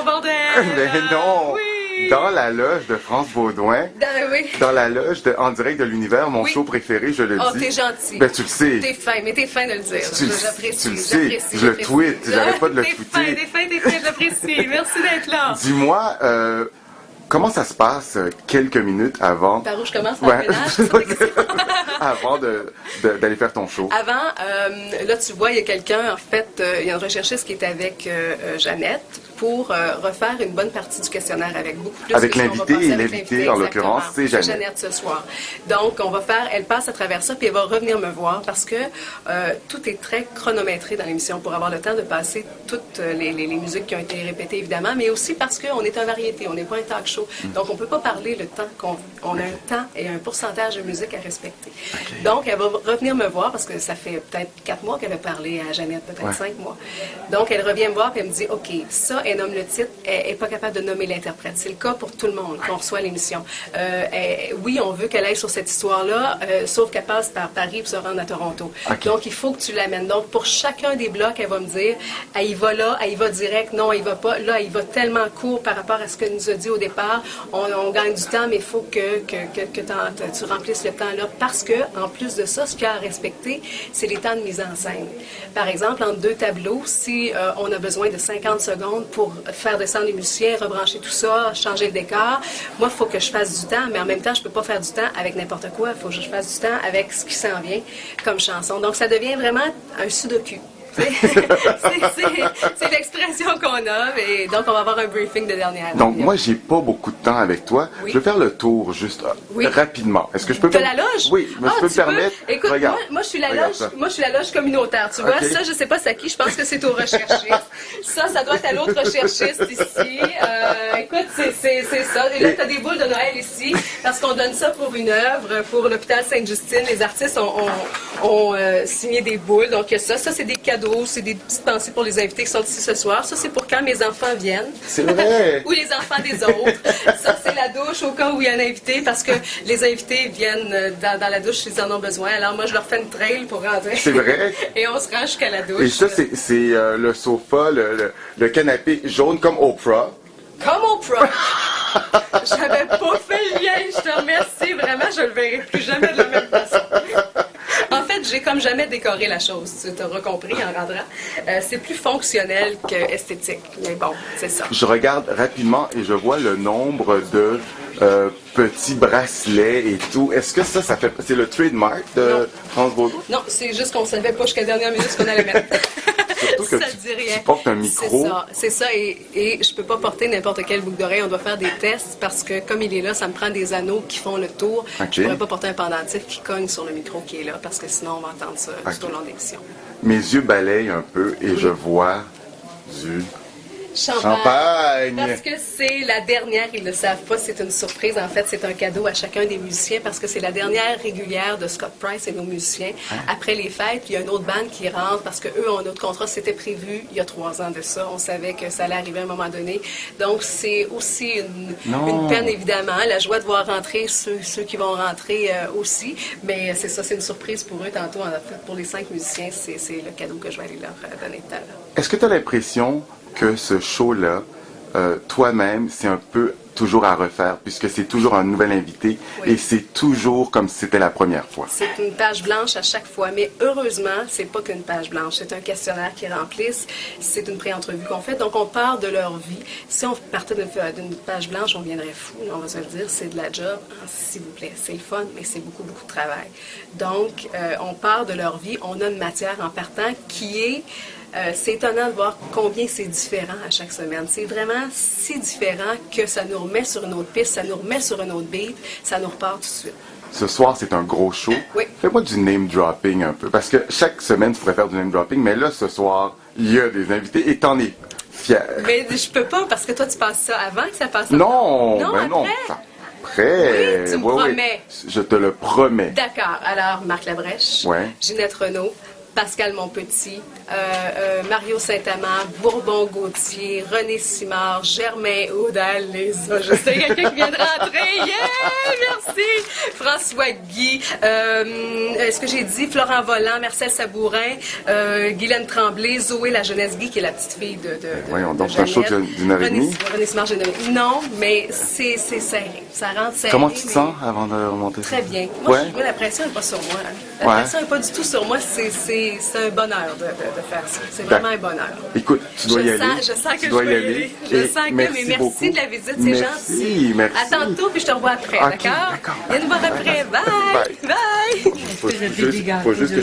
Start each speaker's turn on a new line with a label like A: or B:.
A: mon bordel!
B: Mais non!
A: Oui!
B: Dans la loge de France Baudouin,
A: Oui.
B: dans la loge de En direct de l'univers, mon show préféré, je le dis.
A: Oh, t'es gentil.
B: Ben, tu le sais.
A: T'es fin, mais t'es fin de le dire.
B: Tu le sais. Je le tweet. J'arrête pas de le tweeter.
A: T'es fin, je l'apprécie. Merci d'être là.
B: Dis-moi, comment ça se passe quelques minutes avant...
A: Par où je commence à
B: Ouais.
A: avant.
B: Avant d'aller faire ton show.
A: Avant, là, tu vois, il y a quelqu'un, en fait, il y a un recherchiste qui est avec Jeannette pour refaire une bonne partie du questionnaire avec beaucoup plus
B: Avec
A: que ce qu'on
B: l'invité,
A: va passer
B: et
A: avec
B: l'invité, en l'occurrence, c'est Jeannette.
A: Jeannette ce soir. Donc, elle passe à travers ça, puis elle va revenir me voir parce que tout est très chronométré dans l'émission pour avoir le temps de passer toutes les musiques qui ont été répétées, évidemment, mais aussi parce qu'on est un variété, on n'est pas un talk show. Donc, on ne peut pas parler le temps on a un temps et un pourcentage de musique à respecter. Okay. Donc, elle va revenir me voir parce que ça fait peut-être 4 mois qu'elle a parlé à Jeannette, peut-être 5 mois. Donc, elle revient me voir et elle me dit, OK, ça, elle nomme le titre, elle n'est pas capable de nommer l'interprète. C'est le cas pour tout le monde qu'on reçoit l'émission. Oui, on veut qu'elle aille sur cette histoire-là, sauf qu'elle passe par Paris pour se rendre à Toronto. Okay. Donc, il faut que tu l'amènes. Donc, pour chacun des blocs, elle va me dire, elle y va là, elle y va direct, non, elle y va pas. Là, elle y va tellement court par rapport à ce qu'elle nous a dit au départ. On gagne du temps, mais il faut que tu remplisses le temps là. Parce que, en plus de ça, ce qu'il y a à respecter, c'est les temps de mise en scène. Par exemple, entre 2 tableaux, si on a besoin de 50 secondes pour faire descendre les musiciens, rebrancher tout ça, changer le décor, moi, il faut que je fasse du temps, mais en même temps, je ne peux pas faire du temps avec n'importe quoi. Il faut que je fasse du temps avec ce qui s'en vient comme chanson. Donc, ça devient vraiment un sudoku. C'est l'expression qu'on a, et donc on va avoir un briefing de dernière.
B: Donc moi j'ai pas beaucoup de temps avec toi. Oui. Je vais faire le tour juste rapidement. Est-ce que je peux
A: de la loge?
B: Oui, mais je peux me permettre.
A: Écoute, moi je suis la loge. Moi je suis la loge communautaire. Tu vois, ça je sais pas c'est à qui. Je pense que c'est au recherchiste. ça doit être à l'autre recherchiste ici. Écoute, c'est ça. Et là tu as des boules de Noël ici parce qu'on donne ça pour une œuvre pour l'hôpital Sainte-Justine. Les artistes ont signé des boules. Donc ça c'est des cadeaux. C'est des petites pensées pour les invités qui sont ici ce soir. Ça, c'est pour quand mes enfants viennent.
B: C'est vrai!
A: Ou les enfants des autres. Ça, c'est la douche au cas où il y a un invité, parce que les invités viennent dans la douche s'ils en ont besoin. Alors, moi, je leur fais une trail pour rentrer.
B: C'est vrai!
A: Et on se rend jusqu'à la douche.
B: Et ça, c'est le sofa, le canapé jaune comme Oprah.
A: Comme Oprah! J'avais pas fait le lien. Je te remercie. Vraiment, je le verrai plus jamais de la même façon. En fait, j'ai comme jamais décoré la chose, tu auras compris en rentrant. C'est plus fonctionnel qu'esthétique, mais bon, c'est ça.
B: Je regarde rapidement et je vois le nombre de petits bracelets et tout. Est-ce que ça fait... C'est le trademark de France Baudouin?
A: Non, c'est juste qu'on savait pas jusqu'à la dernière minute ce qu'on allait mettre.
B: Surtout que tu portes un micro.
A: C'est ça, et je peux pas porter n'importe quelle boucle d'oreille. On doit faire des tests parce que comme il est là, ça me prend des anneaux qui font le tour. Okay. Je pourrais pas porter un pendentif qui cogne sur le micro qui est là parce que sinon on va entendre ça tout au long de l'émission.
B: Mes yeux balayent un peu et je vois du... Champagne!
A: Parce que c'est la dernière, ils ne le savent pas, c'est une surprise. En fait, c'est un cadeau à chacun des musiciens parce que c'est la dernière régulière de Scott Price et nos musiciens. Après les fêtes, il y a une autre bande qui rentre parce qu'eux ont un autre contrat. C'était prévu il y a 3 ans de ça. On savait que ça allait arriver à un moment donné. Donc, c'est aussi une peine, évidemment. La joie de voir rentrer ceux qui vont rentrer aussi. Mais c'est ça, c'est une surprise pour eux. Tantôt, en fait, pour les 5 musiciens, c'est le cadeau que je vais aller leur donner tout à l'heure.
B: Est-ce que tu as l'impression que ce show-là, toi-même, c'est un peu toujours à refaire, puisque c'est toujours un nouvel invité et c'est toujours comme si c'était la première fois?
A: C'est une page blanche à chaque fois, mais heureusement, c'est pas qu'une page blanche. C'est un questionnaire qu'ils remplissent, c'est une pré-entrevue qu'on fait, donc on part de leur vie. Si on partait d'une page blanche, on viendrait fou, on va se le dire, c'est de la job, s'il vous plaît. C'est le fun, mais c'est beaucoup, beaucoup de travail. Donc, on part de leur vie, on a une matière en partant qui est... c'est étonnant de voir combien c'est différent à chaque semaine. C'est vraiment si différent que ça nous remet sur une autre piste, ça nous remet sur une autre beat, ça nous repart tout de suite.
B: Ce soir, c'est un gros show.
A: Oui.
B: Fais-moi du name dropping un peu, parce que chaque semaine, tu pourrais faire du name dropping, mais là, ce soir, il y a des invités et t'en es fier.
A: Mais je peux pas, parce que toi, tu passes ça avant que ça passe ça.
B: Non,
A: non,
B: ben non.
A: Après, oui, tu me promets.
B: Je te le promets.
A: D'accord. Alors, Marc Labrèche, Ginette Renault, Pascal Monpetit, Mario Saint-Amand, Bourbon-Gauthier, René Simard, Germain Audal, je sais quelqu'un qui vient de rentrer, yeah, merci, François Guy, est-ce que j'ai dit Florent Volant, Marcel Sabourin, Guylaine Tremblay, Zoé La Jeunesse Guy, qui est la petite fille de
B: voyons, donc c'est un show d'une heure et demie?
A: René Simard, non, mais c'est serré, ça rentre serré.
B: Comment tu te sens avant de remonter?
A: Très bien. Moi, la pression n'est pas sur moi. Hein. La pression n'est pas du tout sur moi, c'est un bonheur de faire ça. C'est vraiment un bonheur.
B: Écoute, tu dois y aller.
A: Je sens que je dois y aller. Je sens que, mais merci de la visite, c'est gentil.
B: Merci.
A: À tantôt, puis je te revois après, d'accord? Viens nous voir après. Bye! Bye!
B: Faut juste que